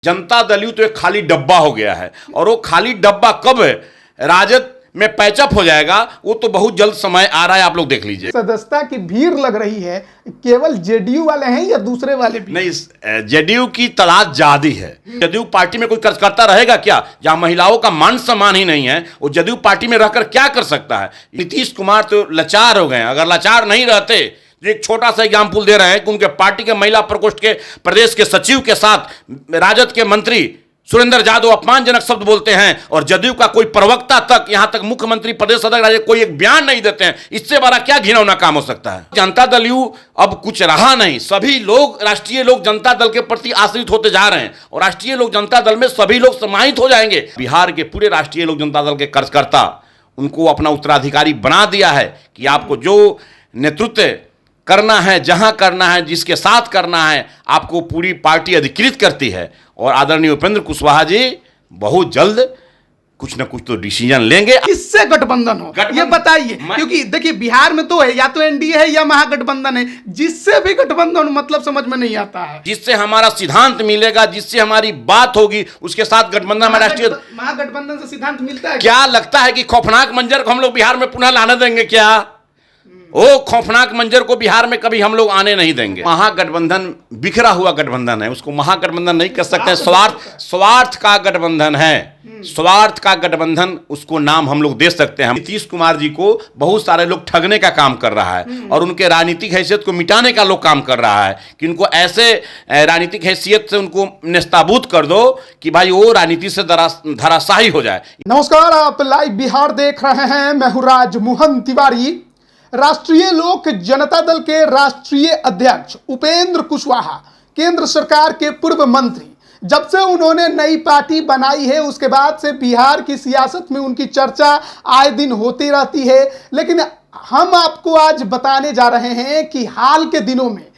Janata Dal you तो एक खाली डब्बा हो गया है और वो खाली डब्बा कब राजद में पैचअप हो जाएगा वो तो बहुत जल्द समय आ रहा है। आप लोग देख लीजिए। सदस्यता की भीड़ लग रही है, केवल जेडीयू वाले हैं या दूसरे वाले भी? नहीं, जेडीयू की तादाद ज्यादा है। जदयू पार्टी में कोई कार्यकर्ता रहेगा क्या जहां महिलाओं का मान सम्मान ही नहीं है? वो जदयू पार्टी में रहकर क्या कर सकता है? नीतीश कुमार तो लाचार हो गए। अगर लाचार नहीं रहते तो एक छोटा सा एग्जाम्पल दे रहे हैं कि उनके पार्टी के महिला प्रकोष्ठ के प्रदेश के सचिव के साथ राजद के मंत्री सुरेंद्र यादव अपमानजनक शब्द बोलते हैं और जदयू का कोई प्रवक्ता तक, यहां तक मुख्यमंत्री प्रदेश अध्यक्ष कोई एक बयान नहीं देते हैं। इससे बड़ा क्या घिनौना काम हो सकता है? जनता दल यू अब कुछ रहा नहीं। सभी लोग, राष्ट्रीय लोक जनता दल के प्रति आश्रित होते जा रहे हैं और राष्ट्रीय लोक जनता दल में सभी लोग समाहित हो जाएंगे। बिहार के पूरे राष्ट्रीय लोक जनता दल के कार्यकर्ता उनको अपना उत्तराधिकारी बना दिया है कि आपको जो नेतृत्व करना है, जहां करना है, जिसके साथ करना है, आपको पूरी पार्टी अधिकृत करती है। और आदरणीय उपेंद्र कुशवाहा जी बहुत जल्द कुछ ना कुछ तो डिसीजन लेंगे। किससे गठबंधन हो ये बताइए, क्योंकि देखिए बिहार में तो है या तो एनडीए है या महागठबंधन है। जिससे भी गठबंधन मतलब समझ में नहीं आता है। जिससे हमारा सिद्धांत मिलेगा, जिससे हमारी बात होगी, उसके साथ गठबंधन में राष्ट्रीय महागठबंधन से सिद्धांत मिलता है। क्या लगता है कि खौफनाक मंजर को हम लोग बिहार में पुनः लाने देंगे क्या? वो खौफनाक मंजर को बिहार में कभी हम लोग आने नहीं देंगे। महागठबंधन बिखरा हुआ गठबंधन है, उसको महागठबंधन नहीं कह सकते। स्वार्थ का गठबंधन है, स्वार्थ का गठबंधन उसको नाम हम लोग दे सकते हैं। नीतीश कुमार जी को बहुत सारे लोग ठगने का काम कर रहा है और उनके राजनीतिक हैसियत को मिटाने का लोग काम कर रहा है कि उनको ऐसे राजनीतिक हैसियत से उनको नेस्ताबूत कर दो कि भाई वो राजनीति से धराशायी हो जाए। नमस्कार, आप लाइव बिहार देख रहे हैं। मैं हूं राजमोहन तिवारी। राष्ट्रीय लोक जनता दल के राष्ट्रीय अध्यक्ष उपेंद्र कुशवाहा, केंद्र सरकार के पूर्व मंत्री, जब से उन्होंने नई पार्टी बनाई है उसके बाद से बिहार की सियासत में उनकी चर्चा आए दिन होती रहती है। लेकिन हम आपको आज बताने जा रहे हैं कि हाल के दिनों में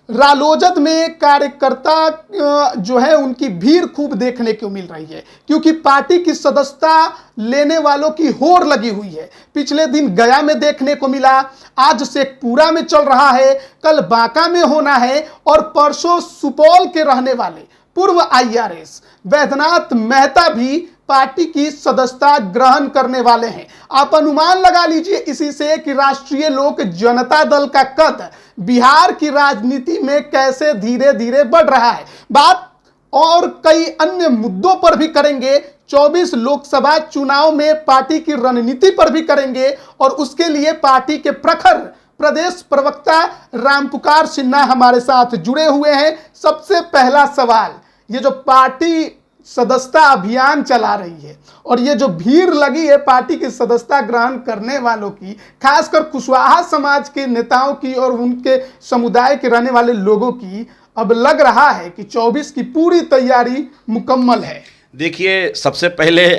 रालोजद में कार्यकर्ता जो है उनकी भीड़ खूब देखने को मिल रही है, क्योंकि पार्टी की सदस्यता लेने वालों की होड़ लगी हुई है। पिछले दिन गया में देखने को मिला, आज शेखपुरा में चल रहा है, कल बांका में होना है और परसों सुपौल के रहने वाले पूर्व आईआरएस वैद्यनाथ मेहता भी पार्टी की सदस्यता ग्रहण करने वाले हैं। आप अनुमान लगा लीजिए इसी से कि राष्ट्रीय लोक जनता दल का कद बिहार की राजनीति में कैसे धीरे धीरे बढ़ रहा है। बात और कई अन्य मुद्दों पर भी करेंगे। 24 लोकसभा चुनाव में पार्टी की रणनीति पर भी करेंगे और उसके लिए पार्टी के प्रखर प्रदेश प्रवक्ता रामपुकार सिन्हा हमारे साथ जुड़े हुए हैं। सबसे पहला सवाल, ये जो पार्टी सदस्यता अभियान चला रही है और ये जो भीड़ लगी है पार्टी की सदस्यता ग्रहण करने वालों की, खासकर कुशवाहा समाज के नेताओं की और उनके समुदाय के रहने वाले लोगों की, अब लग रहा है कि 24 की पूरी तैयारी मुकम्मल है। देखिए, सबसे पहले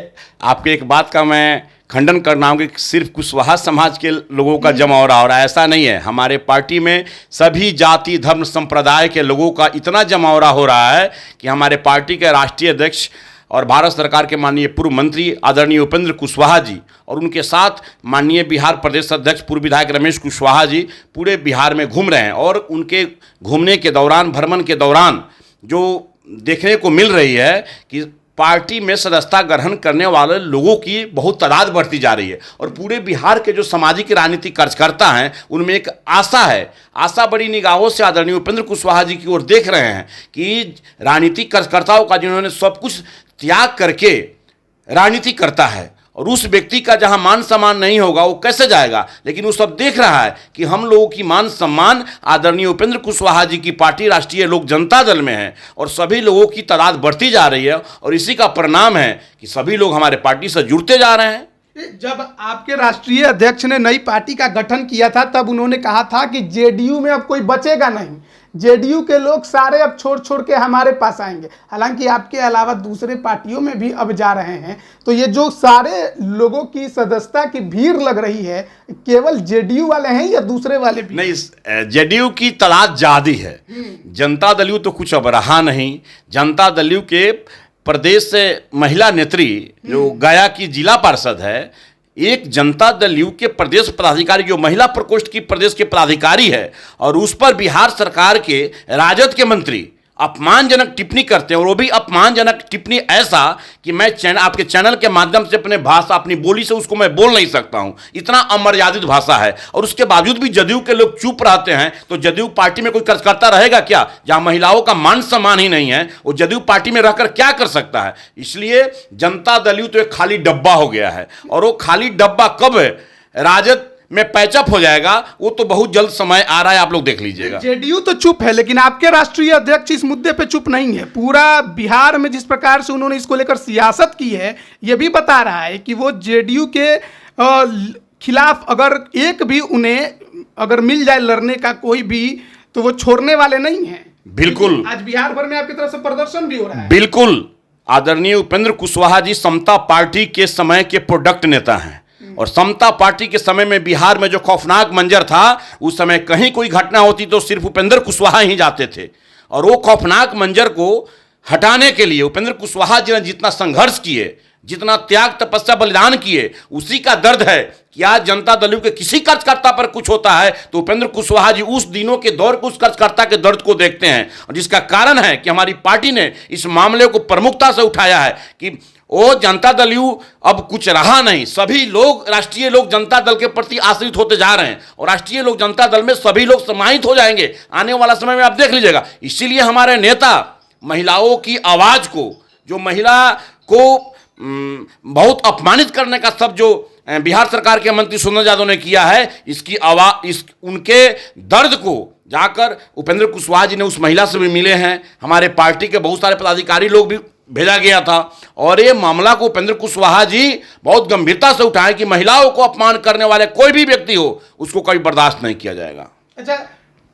आपके एक बात का मैं खंडन करना होगा कि सिर्फ कुशवाहा समाज के लोगों का जमावड़ा हो रहा है, ऐसा नहीं है। हमारे पार्टी में सभी जाति धर्म संप्रदाय के लोगों का इतना जमावड़ा हो रहा है कि हमारे पार्टी के राष्ट्रीय अध्यक्ष और भारत सरकार के माननीय पूर्व मंत्री आदरणीय उपेंद्र कुशवाहा जी और उनके साथ माननीय बिहार प्रदेश अध्यक्ष पूर्व विधायक रमेश कुशवाहा जी पूरे बिहार में घूम रहे हैं। और उनके घूमने के दौरान, भ्रमण के दौरान जो देखने को मिल रही है कि पार्टी में सदस्यता ग्रहण करने वाले लोगों की बहुत तादाद बढ़ती जा रही है और पूरे बिहार के जो सामाजिक राजनीतिक कार्यकर्ता हैं उनमें एक आशा है। आशा बड़ी निगाहों से आदरणीय उपेंद्र कुशवाहा जी की ओर देख रहे हैं कि राजनीतिक कार्यकर्ताओं का जिन्होंने सब कुछ त्याग करके राजनीति करता है और उस व्यक्ति का जहां मान सम्मान नहीं होगा वो कैसे जाएगा। लेकिन वो सब देख रहा है कि हम लोगों की मान सम्मान आदरणीय उपेंद्र कुशवाहा जी की पार्टी राष्ट्रीय लोक जनता दल में है और सभी लोगों की तादाद बढ़ती जा रही है और इसी का परिणाम है कि सभी लोग हमारे पार्टी से जुड़ते जा रहे हैं। जब आपके राष्ट्रीय अध्यक्ष ने नई पार्टी का गठन किया था तब उन्होंने कहा था कि जेडीयू में अब कोई बचेगा नहीं, जेडीयू के लोग सारे अब छोड़ छोड़ के हमारे पास आएंगे। हालांकि आपके अलावा दूसरे पार्टियों में भी अब जा रहे हैं। तो ये जो सारे लोगों की सदस्यता की भीड़ लग रही है, केवल जेडीयू वाले हैं या दूसरे वाले भी? नहीं, जेडीयू की तादाद ज्यादा है। जनता दल यू तो कुछ अब रहा नहीं। जनता दल यू के प्रदेश से महिला नेत्री जो गया की जिला पार्षद है, एक जनता दल यू के प्रदेश पदाधिकारी जो महिला प्रकोष्ठ की प्रदेश के पदाधिकारी है और उस पर बिहार सरकार के राजद के मंत्री अपमानजनक टिप्पणी करते हैं, और वो भी अपमानजनक टिप्पणी ऐसा कि मैं आपके चैनल के माध्यम से अपने भाषा, अपनी बोली से उसको मैं बोल नहीं सकता हूं, इतना अमर्यादित भाषा है। और उसके बावजूद भी जदयू के लोग चुप रहते हैं। तो जदयू पार्टी में कोई कार्यकर्ता रहेगा क्या? जहां महिलाओं का मान सम्मान ही नहीं है, वो जदयू पार्टी में रहकर क्या कर सकता है? इसलिए जनता दल यू तो एक खाली डब्बा हो गया है, और वो खाली डब्बा कब राजद में पैचअप हो जाएगा वो तो बहुत जल्द समय आ रहा है, आप लोग देख लीजिएगा। जेडीयू तो चुप है, लेकिन आपके राष्ट्रीय अध्यक्ष इस मुद्दे पे चुप नहीं है। पूरा बिहार में जिस प्रकार से उन्होंने इसको लेकर सियासत की है, ये भी बता रहा है कि वो जेडीयू के खिलाफ अगर एक भी उन्हें अगर मिल जाए लड़ने का कोई भी, तो वो छोड़ने वाले नहीं है। बिल्कुल, आज बिहार भर में आपकी तरफ से प्रदर्शन भी हो रहा है। बिल्कुल, आदरणीय उपेंद्र कुशवाहा जी समता पार्टी के समय के प्रोडक्ट नेता हैं, और समता पार्टी के समय में बिहार में जो खौफनाक मंजर था, उस समय कहीं कोई घटना होती तो सिर्फ उपेंद्र कुशवाहा ही जाते थे। और वो खौफनाक मंजर को हटाने के लिए उपेंद्र कुशवाहा जी ने जितना संघर्ष किए, जितना त्याग तपस्या बलिदान किए, उसी का दर्द है कि आज जनता दल के किसी कार्यकर्ता पर कुछ होता है तो उपेंद्र कुशवाहा जी उस दिनों के दौर को, उस कार्यकर्ता के दर्द को देखते हैं। और जिसका कारण है कि हमारी पार्टी ने इस मामले को प्रमुखता से उठाया है कि वो जनता दल यू अब कुछ रहा नहीं। सभी लोग, राष्ट्रीय लोग जनता दल के प्रति आश्रित होते जा रहे हैं, और राष्ट्रीय लोग जनता दल में सभी लोग समाहित हो जाएंगे आने वाला समय में, आप देख लीजिएगा। इसीलिए हमारे नेता महिलाओं की आवाज़ को, जो महिला को बहुत अपमानित करने का सब जो बिहार सरकार के मंत्री सुंदर यादव ने किया है, इसकी आवाज़, उनके दर्द को जाकर उपेंद्र कुशवाहा जी ने उस महिला से भी मिले हैं। हमारे पार्टी के बहुत सारे पदाधिकारी लोग भी भेजा गया था, और ये मामला को उपेंद्र कुशवाहा जी बहुत गंभीरता से उठाए कि महिलाओं को अपमान करने वाले कोई भी व्यक्ति हो, उसको कभी बर्दाश्त नहीं किया जाएगा। अच्छा,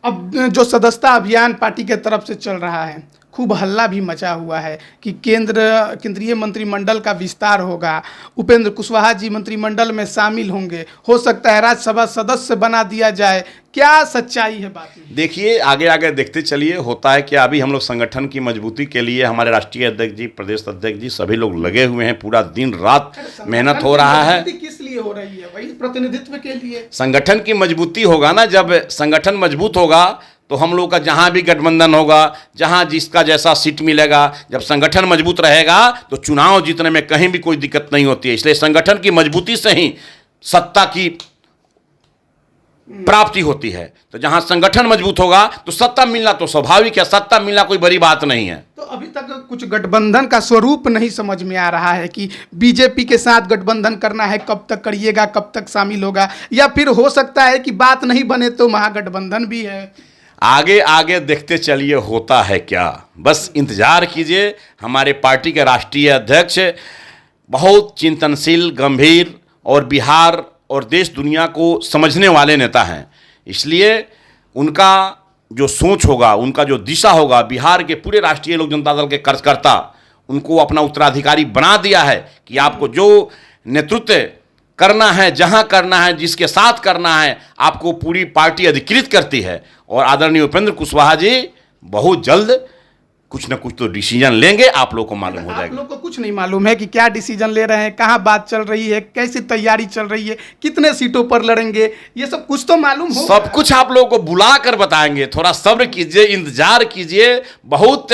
अब जो सदस्यता अभियान पार्टी के तरफ से चल रहा है, खूब हल्ला भी मचा हुआ है कि केंद्रीय मंत्रिमंडल का विस्तार होगा, उपेंद्र कुशवाहा जी मंत्रिमंडल में शामिल होंगे, हो सकता है राज्यसभा सदस्य बना दिया जाए। क्या सच्चाई है बात में? देखिए, आगे आगे देखते चलिए। होता है कि अभी हम लोग संगठन की मजबूती के लिए, हमारे राष्ट्रीय अध्यक्ष जी, प्रदेश अध्यक्ष जी, सभी लोग लगे हुए हैं, पूरा दिन रात मेहनत हो रहा है। किस लिए हो रही है? वही प्रतिनिधित्व के लिए। संगठन की मजबूती होगा ना, जब संगठन मजबूत होगा तो हम लोग का जहां भी गठबंधन होगा, जहां जिसका जैसा सीट मिलेगा, जब संगठन मजबूत रहेगा तो चुनाव जीतने में कहीं भी कोई दिक्कत नहीं होती है। इसलिए संगठन की मजबूती से ही सत्ता की प्राप्ति होती है। तो जहां संगठन मजबूत होगा तो सत्ता मिलना तो स्वाभाविक है, सत्ता मिलना कोई बड़ी बात नहीं है। तो अभी तक कुछ गठबंधन का स्वरूप नहीं समझ में आ रहा है कि बीजेपी के साथ गठबंधन करना है, कब तक करिएगा, कब तक शामिल होगा, या फिर हो सकता है कि बात नहीं बने तो महागठबंधन भी है। आगे आगे देखते चलिए होता है क्या, बस इंतजार कीजिए। हमारे पार्टी के राष्ट्रीय अध्यक्ष बहुत चिंतनशील, गंभीर और बिहार और देश दुनिया को समझने वाले नेता हैं। इसलिए उनका जो सोच होगा, उनका जो दिशा होगा, बिहार के पूरे राष्ट्रीय लोक जनता दल के कार्यकर्ता उनको अपना उत्तराधिकारी बना दिया है कि आपको जो नेतृत्व करना है, जहां करना है, जिसके साथ करना है, आपको पूरी पार्टी अधिकृत करती है। और आदरणीय उपेंद्र कुशवाहा जी बहुत जल्द कुछ ना कुछ तो डिसीजन लेंगे, आप लोग को मालूम हो जाएगा। आप लोग को कुछ नहीं मालूम है कि क्या डिसीजन ले रहे हैं, कहाँ बात चल रही है, कैसी तैयारी चल रही है, कितने सीटों पर लड़ेंगे, ये सब कुछ तो मालूम हो। सब कुछ आप लोगों को बुला कर बताएंगे, थोड़ा सब्र कीजिए, इंतजार कीजिए। बहुत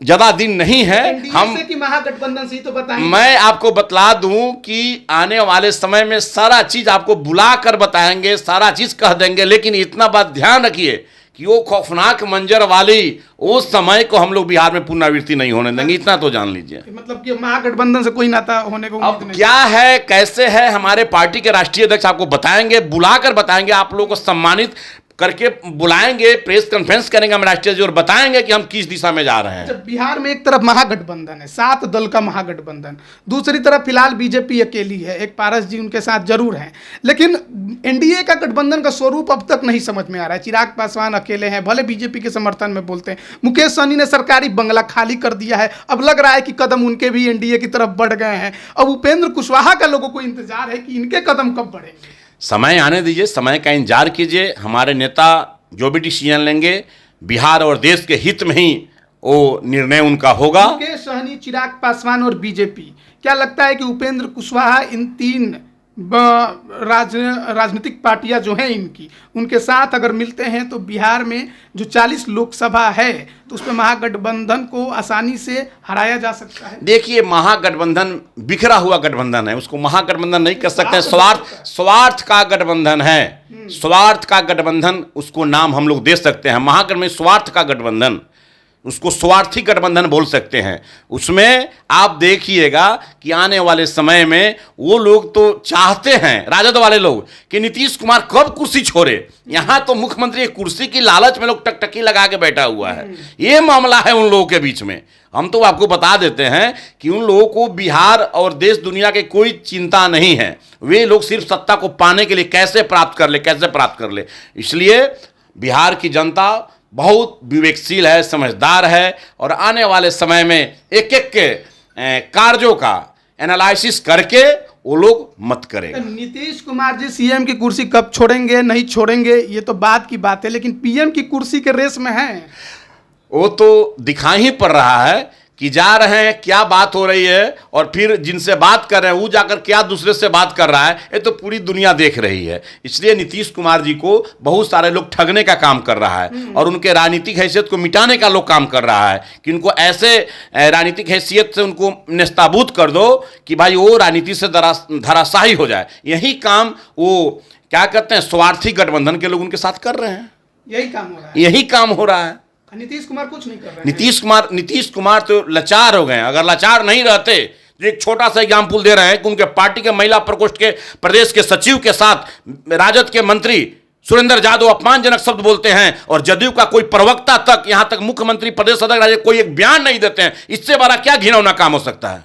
ज़्यादा दिन नहीं है। हम कि महागठबंधन से तो बताएंगे। मैं आपको बतला दूं कि आने वाले समय में सारा चीज़ आपको बुला कर बताएंगे, सारा चीज़ कह देंगे। लेकिन इतना बात ध्यान रखिए कि वो खौफनाक मंजर वाली उस समय को हम लोग बिहार में पुनरावृत्ति नहीं होने देंगे, इतना तो जान लीजिए। मतलब कि महागठबंधन से कोई नाता होने को अब क्या है, कैसे है, हमारे पार्टी के राष्ट्रीय अध्यक्ष आपको बताएंगे, बुलाकर बताएंगे, आप लोगों को सम्मानित करके बुलाएंगे, प्रेस कॉन्फ्रेंस करेंगे हम राष्ट्रीय जी और बताएंगे कि हम किस दिशा में जा रहे हैं। जब बिहार में एक तरफ महागठबंधन है, 7 दल का महागठबंधन, दूसरी तरफ फिलहाल बीजेपी अकेली है, एक पारस जी उनके साथ जरूर हैं, लेकिन एनडीए का गठबंधन का स्वरूप अब तक नहीं समझ में आ रहा है। चिराग पासवान अकेले हैं, भले बीजेपी के समर्थन में बोलते हैं, मुकेश सहनी ने सरकारी बंगला खाली कर दिया है, अब लग रहा है कि कदम उनके भी एनडीए की तरफ बढ़ गए हैं। अब उपेंद्र कुशवाहा का लोगों को इंतजार है कि इनके कदम कब बढ़ेंगे। समय आने दीजिए, समय का इंतजार कीजिए। हमारे नेता जो भी डिसीजन लेंगे बिहार और देश के हित में ही वो निर्णय उनका होगा। मुकेश सहनी, चिराग पासवान और बीजेपी, क्या लगता है कि उपेंद्र कुशवाहा इन 3 राजनीतिक पार्टियां जो हैं इनकी, उनके साथ अगर मिलते हैं तो बिहार में जो 40 लोकसभा है तो उसमें महागठबंधन को आसानी से हराया जा सकता है। देखिए, महागठबंधन बिखरा हुआ गठबंधन है, उसको महागठबंधन नहीं कर सकते। स्वार्थ का गठबंधन है, स्वार्थ का गठबंधन उसको नाम हम लोग दे सकते हैं। महागठबंधन स्वार्थ का गठबंधन, उसको स्वार्थी गठबंधन बोल सकते हैं। उसमें आप देखिएगा कि आने वाले समय में वो लोग तो चाहते हैं, राजद वाले लोग, कि नीतीश कुमार कब कुर्सी छोड़े। यहां तो मुख्यमंत्री कुर्सी की लालच में लोग टकटकी लगा के बैठा हुआ है। ये मामला है उन लोगों के बीच में। हम तो आपको बता देते हैं कि उन लोगों को बिहार और देश दुनिया के कोई चिंता नहीं है। वे लोग सिर्फ सत्ता को पाने के लिए कैसे प्राप्त कर ले। इसलिए बिहार की जनता बहुत विवेकशील है, समझदार है, और आने वाले समय में एक एक के कार्यों का एनालिसिस करके वो लोग मत करेगा। नीतीश कुमार जी सीएम की कुर्सी कब छोड़ेंगे नहीं छोड़ेंगे ये तो बात की बात है, लेकिन पीएम की कुर्सी के रेस में हैं। वो तो दिखाई ही पड़ रहा है कि जा रहे हैं, क्या बात हो रही है, और फिर जिनसे बात कर रहे हैं वो जाकर क्या दूसरे से बात कर रहा है, ये तो पूरी दुनिया देख रही है। इसलिए नीतीश कुमार जी को बहुत सारे लोग ठगने का काम कर रहा है, और उनके राजनीतिक हैसियत को मिटाने का लोग काम कर रहा है कि उनको ऐसे राजनीतिक हैसियत से उनको नेस्ताबूद कर दो कि भाई वो राजनीति से धराशायी हो जाए। यही काम वो क्या कहते हैं, स्वार्थी गठबंधन के लोग उनके साथ कर रहे हैं। यही काम हो रहा है। नीतीश कुमार कुछ नहीं कर रहे हैं। नीतीश कुमार तो लाचार हो गए। अगर लाचार नहीं रहते, जो एक छोटा सा एग्जाम्पल दे रहे हैं कि उनके पार्टी के महिला प्रकोष्ठ के प्रदेश के सचिव के साथ राजद के मंत्री सुरेंद्र यादव अपमानजनक शब्द बोलते हैं, और जदयू का कोई प्रवक्ता तक, यहां तक मुख्यमंत्री प्रदेश अध्यक्ष कोई एक बयान नहीं देते हैं। इससे बड़ा क्या घिनौना काम हो सकता है।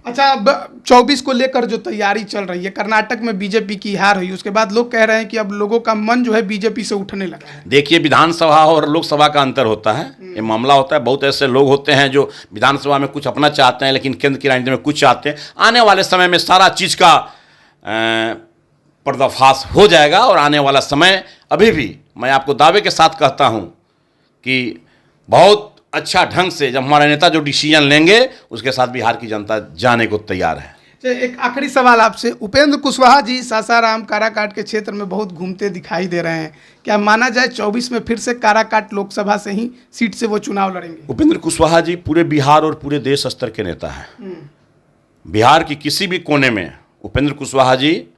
अच्छा, अब 24 को लेकर जो तैयारी चल रही है, कर्नाटक में बीजेपी की हार हुई, उसके बाद लोग कह रहे हैं कि अब लोगों का मन जो है बीजेपी से उठने लगा है। देखिए, विधानसभा और लोकसभा का अंतर होता है, ये मामला होता है। बहुत ऐसे लोग होते हैं जो विधानसभा में कुछ अपना चाहते हैं, लेकिन केंद्र की राजनीति में कुछ चाहते हैं। आने वाले समय में सारा चीज़ का पर्दाफाश हो जाएगा, और आने वाला समय अभी भी मैं आपको दावे के साथ कहता हूँ कि बहुत अच्छा ढंग से जब हमारे नेता जो डिसीजन लेंगे उसके साथ बिहार की जनता जाने को तैयार है। एक आखिरी सवाल आपसे, उपेंद्र कुशवाहा जी सासाराम काराकाट के क्षेत्र में बहुत घूमते दिखाई दे रहे हैं, क्या माना जाए 24 में फिर से काराकाट लोकसभा से ही सीट से वो चुनाव लड़ेंगे? उपेंद्र कुशवाहा जी पूरे बिहार और पूरे देश स्तर के नेता हैं। बिहार की किसी भी कोने में उपेंद्र कुशवाहा जी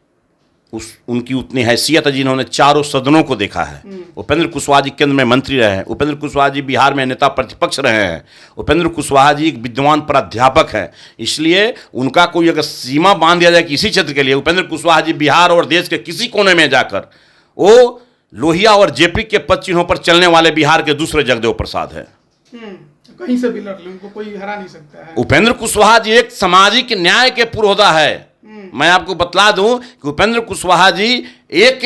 उनकी उतनी हैसियत है, जिन्होंने चारों सदनों को देखा है। उपेंद्र कुशवाहा जी केंद्र में मंत्री रहे हैं। उपेंद्र कुशवाहा जी बिहार में नेता प्रतिपक्ष रहे हैं। उपेंद्र कुशवाहा जी एक विद्वान प्राध्यापक हैं। इसलिए उनका कोई अगर सीमा बांध दिया जाए किसी क्षेत्र के लिए, उपेंद्र कुशवाहा जी बिहार और देश के किसी कोने में जाकर वो लोहिया और जेपी के पद चिन्हों पर चलने वाले बिहार के दूसरे जगदेव प्रसाद है। कहीं से भी लड़ ले, उनको कोई हरा नहीं सकता है। उपेंद्र कुशवाहा जी एक सामाजिक न्याय के पुरोधा है। मैं आपको बतला दूं कि उपेंद्र कुशवाहा जी एक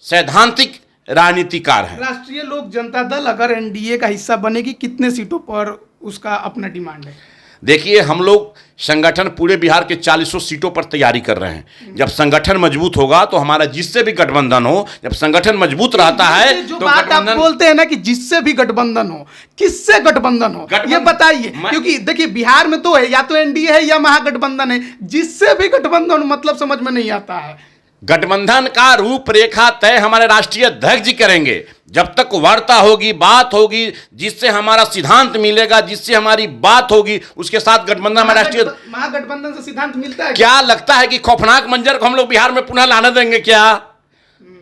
सैद्धांतिक राजनीतिकार हैं। राष्ट्रीय लोक जनता दल अगर एनडीए का हिस्सा बनेगी, कितने सीटों पर उसका अपना डिमांड है? देखिए, हम लोग संगठन पूरे बिहार के 40 सीटों पर तैयारी कर रहे हैं। जब संगठन मजबूत होगा तो हमारा जिससे भी गठबंधन हो, जब संगठन मजबूत रहता है जो तो बात आप बोलते हैं ना कि जिससे भी गठबंधन हो, किससे गठबंधन हो ये बताइए, क्योंकि देखिए बिहार में तो है, या तो एनडीए है या महागठबंधन है। जिससे भी गठबंधन मतलब समझ में नहीं आता है। गठबंधन का रूपरेखा तय हमारे राष्ट्रीय अध्यक्ष जी करेंगे। जब तक वार्ता होगी, बात होगी, जिससे हमारा सिद्धांत मिलेगा, जिससे हमारी बात होगी, उसके साथ गठबंधन हमारे राष्ट्रीय महागठबंधन से सिद्धांत मिलता है। क्या लगता है कि खौफनाक मंजर को हम लोग बिहार में पुनः लाने देंगे क्या?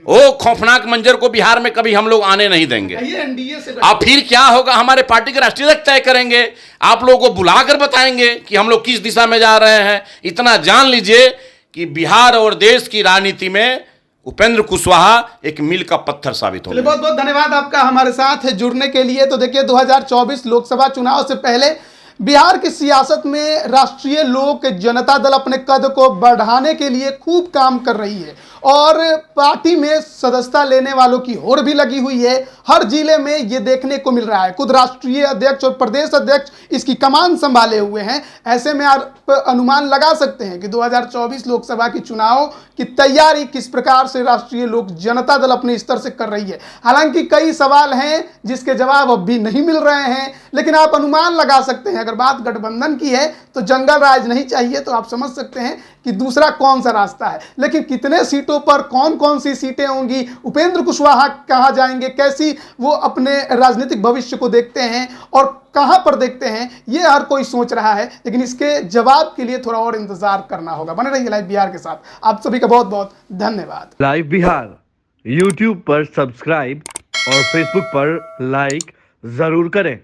वो खौफनाक मंजर को बिहार में कभी हम लोग आने नहीं देंगे। एनडीए से अब फिर क्या होगा, हमारे पार्टी के राष्ट्रीय अध्यक्ष तय करेंगे। आप लोगों को बुलाकर बताएंगे कि हम लोग किस दिशा में जा रहे हैं। इतना जान लीजिए कि बिहार और देश की राजनीति में उपेंद्र कुशवाहा एक मील का पत्थर साबित होंगे। बहुत बहुत धन्यवाद आपका हमारे साथ जुड़ने के लिए। तो देखिए, 2024 लोकसभा चुनाव से पहले बिहार की सियासत में राष्ट्रीय लोक जनता दल अपने कद को बढ़ाने के लिए खूब काम कर रही है, और पार्टी में सदस्यता लेने वालों की होड़ भी लगी हुई है। हर जिले में ये देखने को मिल रहा है। खुद राष्ट्रीय अध्यक्ष और प्रदेश अध्यक्ष इसकी कमान संभाले हुए हैं। ऐसे में आप अनुमान लगा सकते हैं कि 2024 लोकसभा की चुनाव की तैयारी किस प्रकार से राष्ट्रीय लोक जनता दल अपने स्तर से कर रही है। हालांकि कई सवाल हैं जिसके जवाब अब भी नहीं मिल रहे हैं, लेकिन आप अनुमान लगा सकते हैं अगर बात गठबंधन की है तो जंगल राज नहीं चाहिए, तो आप समझ सकते हैं कि दूसरा कौन सा रास्ता है। लेकिन कितने सीटों पर कौन कौन सी सीटें होंगी, उपेंद्र कुशवाहा कहाँ जाएंगे, कैसी वो अपने राजनीतिक भविष्य को देखते हैं और कहां पर देखते हैं, ये हर कोई सोच रहा है। लेकिन इसके जवाब के लिए थोड़ा और इंतजार करना होगा। बने रहिए लाइव बिहार के साथ। आप सभी का बहुत बहुत धन्यवाद। लाइव बिहार यूट्यूब पर सब्सक्राइब और फेसबुक पर लाइक जरूर करें।